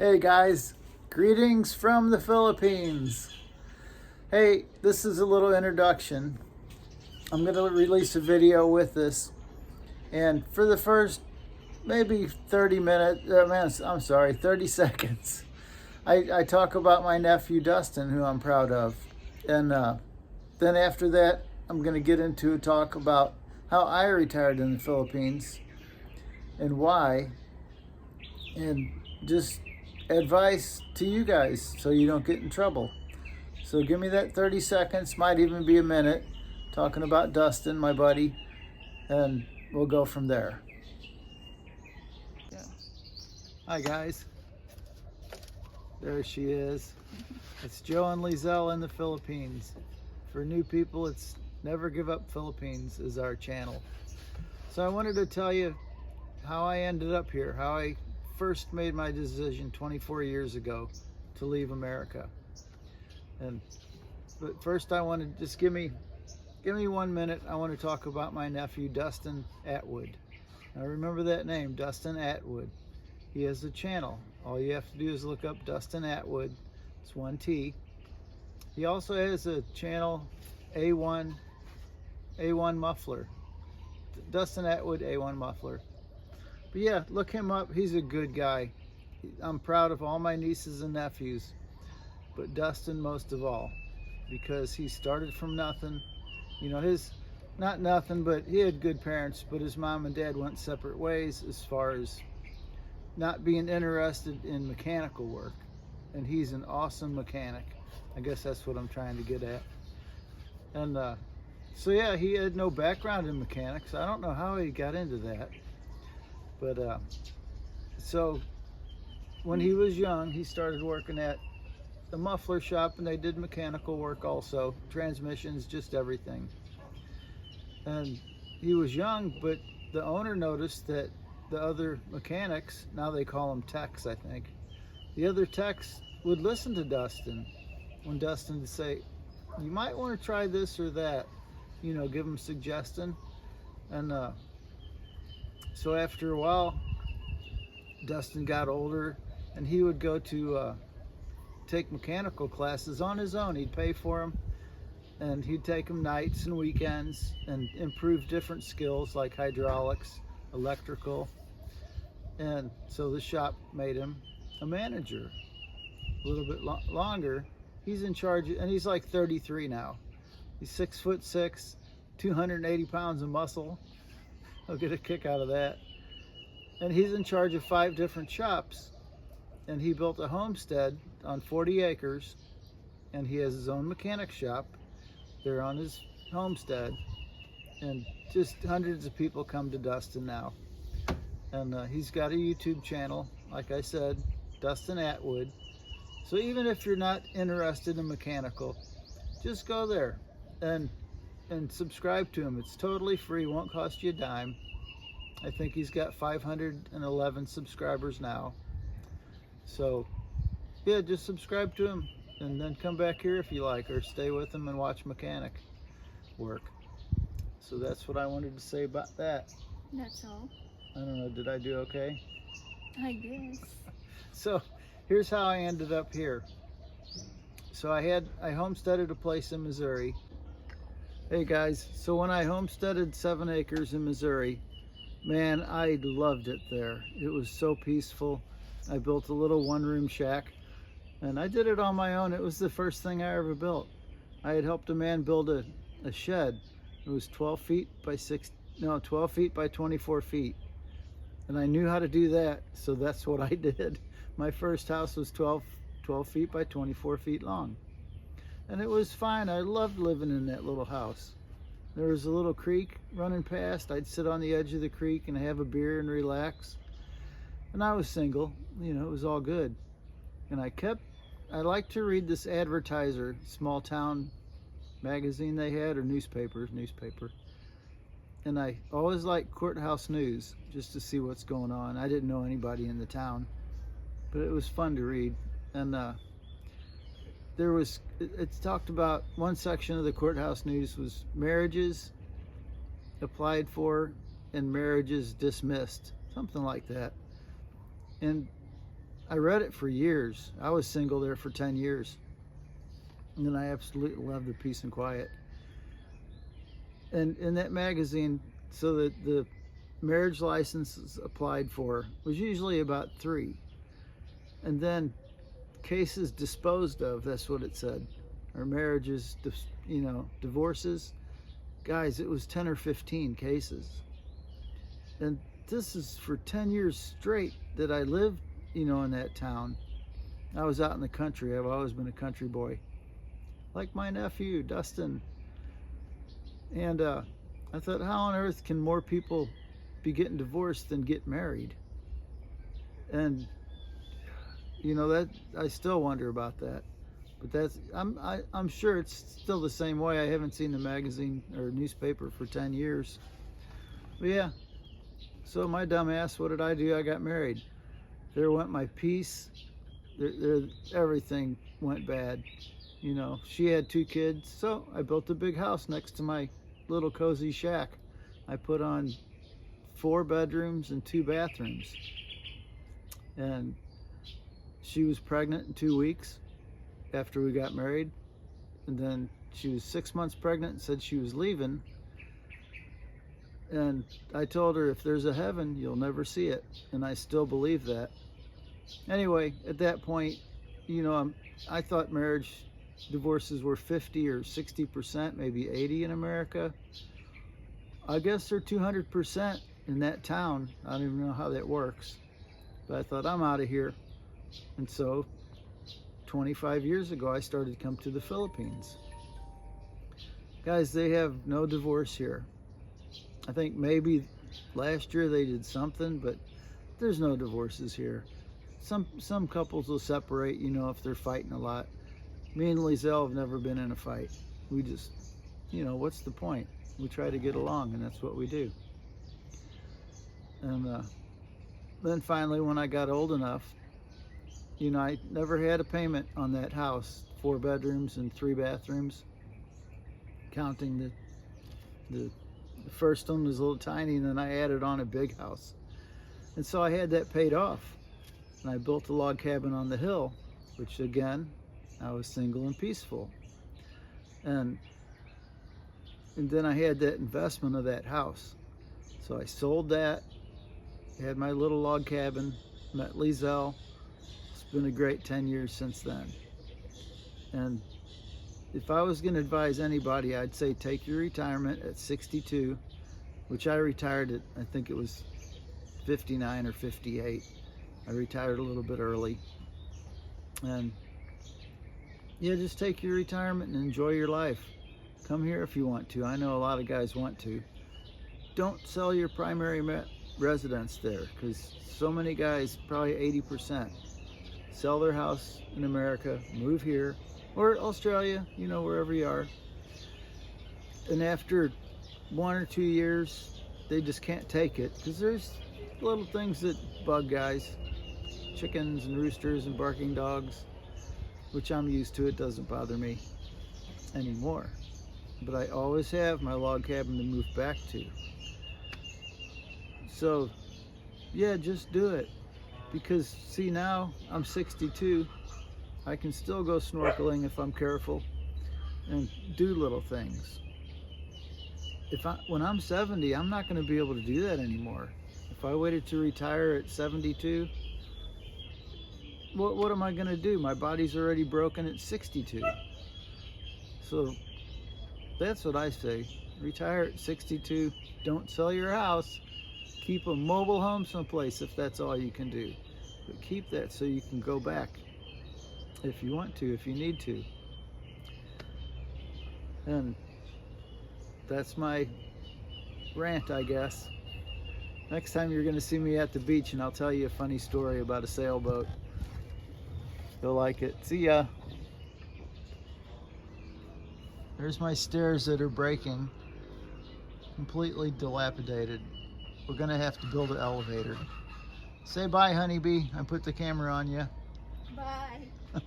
Hey guys, greetings from the Philippines. Hey, this is a little introduction. I'm going to release a video with this, and for the first maybe 30 seconds, I talk about my nephew Dustin, who I'm proud of. And then after that, I'm going to get into a talk about how I retired in the Philippines and why, and just advice to you guys so you don't get in trouble. So give me that 30 seconds, might even be a minute, talking about Dustin, my buddy, and we'll go from there. Yeah. Hi guys. There she is. It's Joe and Lizelle in the Philippines. For new people, it's Never Give Up Philippines is our channel. So I wanted to tell you how I ended up here, how I first made my decision 24 years ago to leave America. But first I want to just give me 1 minute. I want to talk about my nephew Dustin Atwood. Now remember that name, Dustin Atwood. He has a channel. All you have to do is look up Dustin Atwood. It's 1 T. He also has a channel, A1 Muffler. Dustin Atwood, A1 Muffler. But yeah, look him up. He's a good guy. I'm proud of all my nieces and nephews, but Dustin most of all, because he started from nothing. You know, not nothing, but he had good parents, but his mom and dad went separate ways as far as not being interested in mechanical work. And he's an awesome mechanic. I guess that's what I'm trying to get at. And so yeah, he had no background in mechanics. I don't know how he got into that. But so when he was young, he started working at the muffler shop, and they did mechanical work also, transmissions, just everything. And he was young, but the owner noticed that the other mechanics, now they call them techs, I think, the other techs would listen to Dustin when Dustin would say, you might want to try this or that, you know, give him suggestion. And so after a while, Dustin got older, and he would go to take mechanical classes on his own. He'd pay for them, and he'd take them nights and weekends and improve different skills like hydraulics, electrical. And so the shop made him a manager. A little bit longer. He's in charge, and he's like 33 now. He's 6'6", 280 pounds of muscle. He'll get a kick out of that. And he's in charge of 5 different shops. And he built a homestead on 40 acres. And he has his own mechanic shop. They're on his homestead. And just hundreds of people come to Dustin now. And he's got a YouTube channel, like I said, Dustin Atwood. So even if you're not interested in mechanical, just go there and subscribe to him. It's totally free, won't cost you a dime. I think he's got 511 subscribers now. So yeah, just subscribe to him and then come back here if you like, or stay with him and watch mechanic work. So that's what I wanted to say about that. That's all. I don't know, did I do okay? I guess. So here's how I ended up here. So I homesteaded a place in Missouri. Hey guys, so when I homesteaded 7 acres in Missouri, man, I loved it there. It was so peaceful. I built a little 1-room shack, and I did it on my own. It was the first thing I ever built. I had helped a man build a shed. It was 12 feet by 24 feet. And I knew how to do that, so that's what I did. My first house was 12 feet by 24 feet long. And it was fine. I loved living in that little house. There was a little creek running past. I'd sit on the edge of the creek and have a beer and relax. And I was single, you know, it was all good. And I liked to read this advertiser, small town magazine they had, or newspaper. And I always liked Courthouse News, just to see what's going on. I didn't know anybody in the town, but it was fun to read. And it talked about, one section of the Courthouse News was marriages applied for and marriages dismissed, something like that. And I read it for years. I was single there for 10 years. And then I absolutely loved the peace and quiet. And in that magazine, so that the marriage licenses applied for was usually about 3. And then cases disposed of, that's what it said. Or marriages, divorces. Guys, it was 10 or 15 cases. And this is for 10 years straight that I lived, in that town. I was out in the country. I've always been a country boy. Like my nephew, Dustin. And I thought, how on earth can more people be getting divorced than get married? And, that I still wonder about that. But I'm sure it's still the same way. I haven't seen the magazine or newspaper for 10 years. But yeah, so my dumb ass, what did I do? I got married. There went my peace. Everything went bad. She had 2 kids, so I built a big house next to my little cozy shack. I put on 4 bedrooms and 2 bathrooms. And she was pregnant in 2 weeks after we got married. And then she was 6 months pregnant and said she was leaving. And I told her, if there's a heaven, you'll never see it. And I still believe that. Anyway, at that point, I thought marriage divorces were 50 or 60%, maybe 80 in America. I guess they're 200% in that town. I don't even know how that works. But I thought, I'm out of here. And so 25 years ago, I started to come to the Philippines. Guys, they have no divorce here. I think maybe last year they did something, but there's no divorces here. Some couples will separate, if they're fighting a lot. Me and Lizelle have never been in a fight. We just, what's the point? We try to get along, and that's what we do. And then finally, when I got old enough, I never had a payment on that house. 4 bedrooms and 3 bathrooms, counting the first one was a little tiny, and then I added on a big house. And so I had that paid off. And I built a log cabin on the hill, which again, I was single and peaceful. And then I had that investment of that house. So I sold that, had my little log cabin, met Lizelle. It's been a great 10 years since then. And if I was going to advise anybody, I'd say take your retirement at 62, which I retired at, I think it was 59 or 58. I retired a little bit early. And yeah, just take your retirement and enjoy your life. Come here if you want to. I know a lot of guys want to. Don't sell your primary residence there, because so many guys, probably 80%, sell their house in America, move here, or Australia, wherever you are. And after 1 or 2 years, they just can't take it, because there's little things that bug guys. Chickens and roosters and barking dogs, which I'm used to. It doesn't bother me anymore. But I always have my log cabin to move back to. So, yeah, just do it. Because, see, now I'm 62. I can still go snorkeling if I'm careful and do little things. When I'm 70, I'm not going to be able to do that anymore. If I waited to retire at 72, what am I going to do? My body's already broken at 62. So that's what I say. Retire at 62. Don't sell your house. Keep a mobile home someplace if that's all you can do. But keep that so you can go back if you want to, if you need to. And that's my rant, I guess. Next time you're going to see me at the beach, and I'll tell you a funny story about a sailboat. You'll like it. See ya. There's my stairs that are breaking. Completely dilapidated. We're gonna have to build an elevator. Say bye, honeybee. I put the camera on you. Bye.